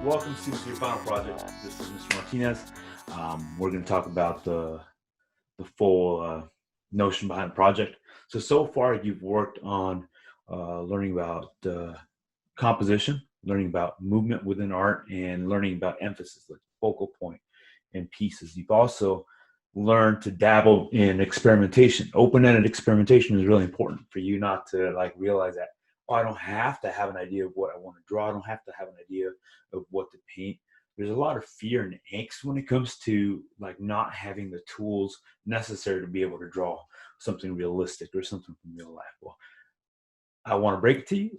Welcome students to your final project. This is Mr. Martinez. We're going to talk about the full notion behind the project. So far you've worked on learning about composition, learning about movement within art, and learning about emphasis, like focal point and pieces. You've also learned to dabble in experimentation. Open-ended experimentation is really important for you not to realize that, oh, I don't have to have an idea of what I want to draw. I don't have to have an idea of what to paint. There's a lot of fear and angst when it comes to not having the tools necessary to be able to draw something realistic or something from real life. Well, I want to break it to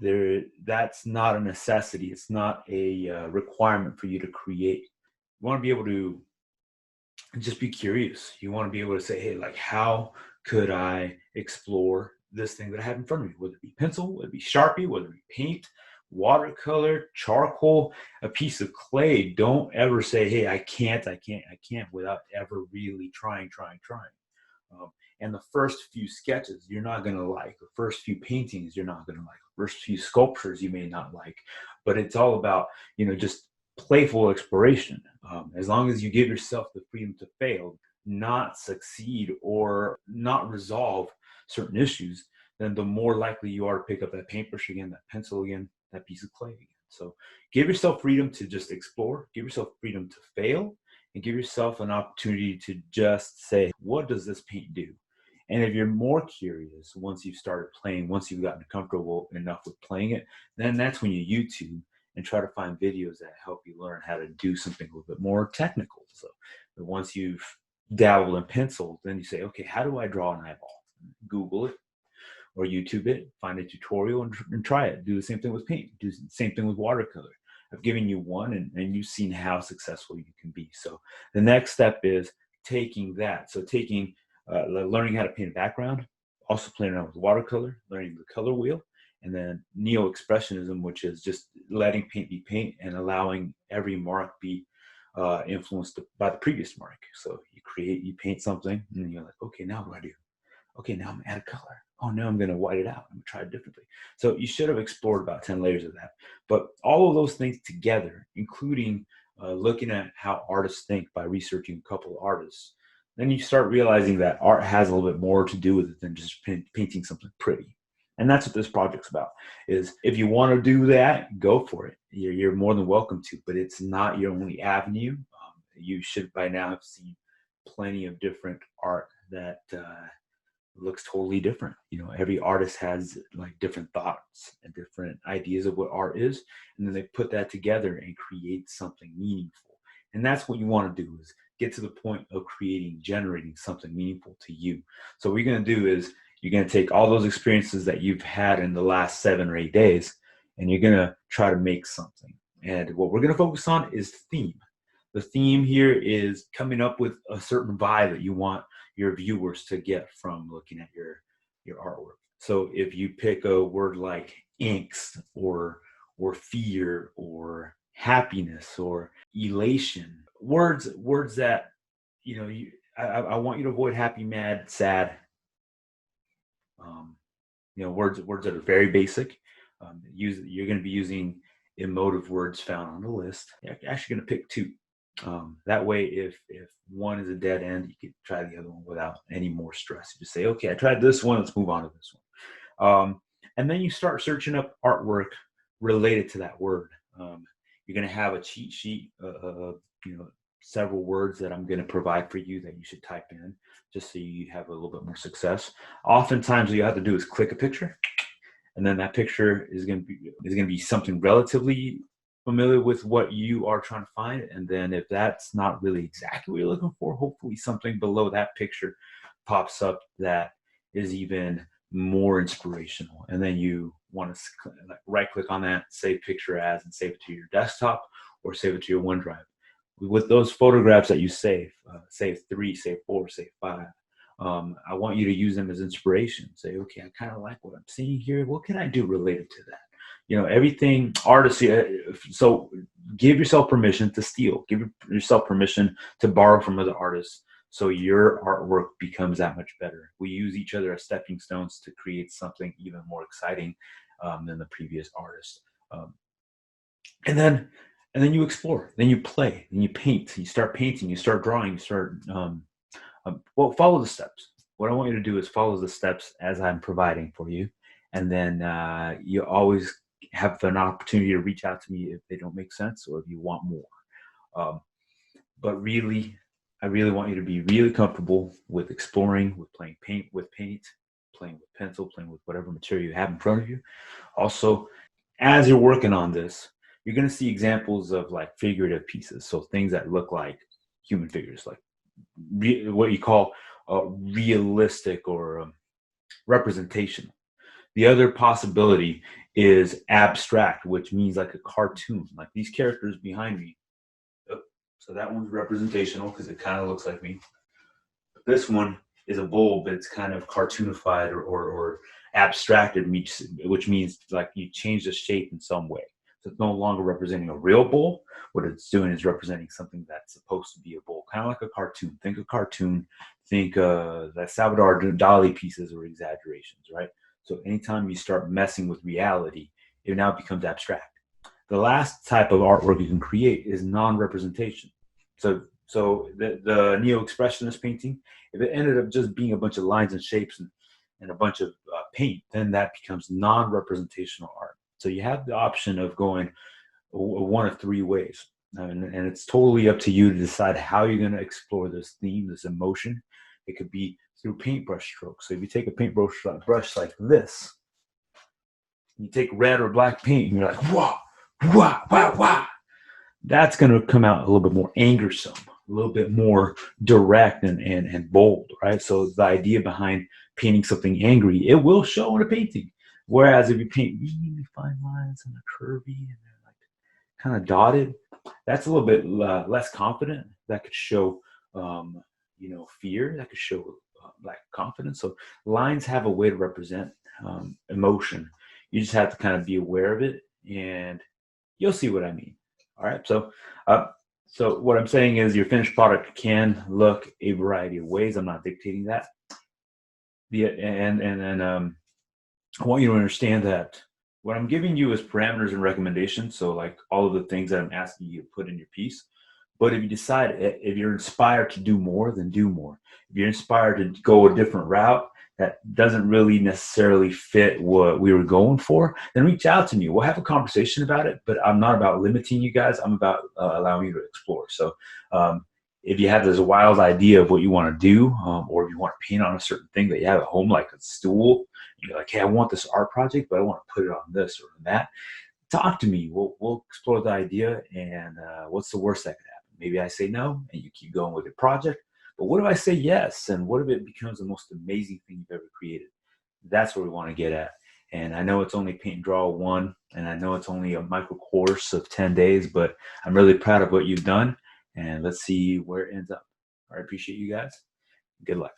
you. That's not a necessity. It's not a requirement for you to create. You want to be able to just be curious. You want to be able to say, hey, how could I explore this thing that I have in front of me? Whether it be pencil, whether it be Sharpie, whether it be paint, watercolor, charcoal, a piece of clay. Don't ever say, hey, I can't, without ever really trying. Um, and the first few sketches you're not going to like, the first few paintings you're not going to like, the first few sculptures you may not like, but it's all about, just playful exploration. As long as you give yourself the freedom to fail, not succeed, or not resolve certain issues, then the more likely you are to pick up that paintbrush again, that pencil again, that piece of clay again. So give yourself freedom to just explore, give yourself freedom to fail, and give yourself an opportunity to just say, what does this paint do? And if you're more curious, once you've started playing, once you've gotten comfortable enough with playing it, then that's when you YouTube and try to find videos that help you learn how to do something a little bit more technical. So once you've dabbled in pencil, then you say, okay, how do I draw an eyeball? Google it or YouTube it, find a tutorial and try it. Do the same thing with paint. Do the same thing with watercolor. I've given you one and you've seen how successful you can be. So the next step is taking that. So learning how to paint a background, also playing around with watercolor, learning the color wheel, and then neo-expressionism, which is just letting paint be paint and allowing every mark be influenced by the previous mark. So you paint something, and then you're like, okay, now what do I do? Okay, now I'm gonna add a color. Oh, now I'm gonna white it out. I'm gonna try it differently. So you should have explored about 10 layers of that. But all of those things together, including looking at how artists think by researching a couple of artists, then you start realizing that art has a little bit more to do with it than just painting something pretty. And that's what this project's about. Is if you want to do that, go for it. You're more than welcome to, but it's not your only avenue. You should by now have seen plenty of different art that looks totally different. Every artist has different thoughts and different ideas of what art is, and then they put that together and create something meaningful. And that's what you want to do, is get to the point of generating something meaningful to you. So what you're going to do is you're going to take all those experiences that you've had in the last 7 or 8 days, and you're going to try to make something. And what we're going to focus on is theme. The theme here is coming up with a certain vibe that you want your viewers to get from looking at your artwork. So if you pick a word like angst or fear or happiness or elation, words that I want you to avoid happy, mad, sad. Words that are very basic. You're going to be using emotive words found on the list. You're actually going to pick two. That way, if one is a dead end, you can try the other one without any more stress. You just say, okay, I tried this one, let's move on to this one. And then you start searching up artwork related to that word. You're going to have a cheat sheet, several words that I'm going to provide for you that you should type in just so you have a little bit more success. Oftentimes, what you have to do is click a picture, and then that picture is going to be something relatively familiar with what you are trying to find. And then if that's not really exactly what you're looking for, hopefully something below that picture pops up that is even more inspirational. And then you want to right click on that, save picture as, and save it to your desktop or save it to your OneDrive. With those photographs that you save 3, save 4, save 5, I want you to use them as inspiration. Say, okay, I kind of like what I'm seeing here. What can I do related to that? Everything artists. So give yourself permission to steal. Give yourself permission to borrow from other artists, so your artwork becomes that much better. We use each other as stepping stones to create something even more exciting than the previous artist. and then you explore, then you play, then you paint, you start painting, you start drawing, you start well, follow the steps. What I want you to do is follow the steps as I'm providing for you, and then you always have an opportunity to reach out to me if they don't make sense or if you want more. um, but really, I really want you to be really comfortable with exploring, with playing paint, playing with pencil, playing with whatever material you have in front of you. Also, as you're working on this, you're going to see examples of like figurative pieces. So things that look like human figures, like what you call realistic or representation. The other possibility is abstract, which means like a cartoon, like these characters behind me. Oh, so that one's representational because it kind of looks like me. This one is a bull, but it's kind of cartoonified or abstracted, which means like you change the shape in some way. So it's no longer representing a real bull. What it's doing is representing something that's supposed to be a bull, kind of like a cartoon. Think a cartoon. Think that Salvador Dali pieces or exaggerations, right? So anytime you start messing with reality, it now becomes abstract. The last type of artwork you can create is non-representation. So the neo-expressionist painting, if it ended up just being a bunch of lines and shapes and a bunch of paint, then that becomes non-representational art. So you have the option of going one of three ways. And it's totally up to you to decide how you're going to explore this theme, this emotion. It could be through paintbrush strokes. So if you take a paintbrush brush like this, you take red or black paint, and you're like, wah, wah, wah, wah. That's going to come out a little bit more angersome, a little bit more direct and bold, right? So the idea behind painting something angry, it will show in a painting. Whereas if you paint really fine lines and they're curvy and they're like kind of dotted, that's a little bit less confident. That could show, fear. That could show lack of confidence. So lines have a way to represent emotion. You just have to kind of be aware of it, and you'll see what I mean. All right. So what I'm saying is your finished product can look a variety of ways. I'm not dictating that. I want you to understand that what I'm giving you is parameters and recommendations. So like all of the things that I'm asking you to put in your piece. But if you decide, if you're inspired to do more, then do more. If you're inspired to go a different route that doesn't really necessarily fit what we were going for, then reach out to me. We'll have a conversation about it, but I'm not about limiting you guys. I'm about allowing you to explore. So if you have this wild idea of what you want to do, or if you want to paint on a certain thing that you have at home, like a stool, you're like, hey, I want this art project, but I want to put it on this or that. Talk to me. We'll explore the idea, and what's the worst that could happen? Maybe I say no, and you keep going with your project. But what if I say yes? And what if it becomes the most amazing thing you've ever created? That's where we want to get at. And I know it's only paint and draw one, and I know it's only a micro course of 10 days, but I'm really proud of what you've done. And let's see where it ends up. I appreciate you guys. Good luck.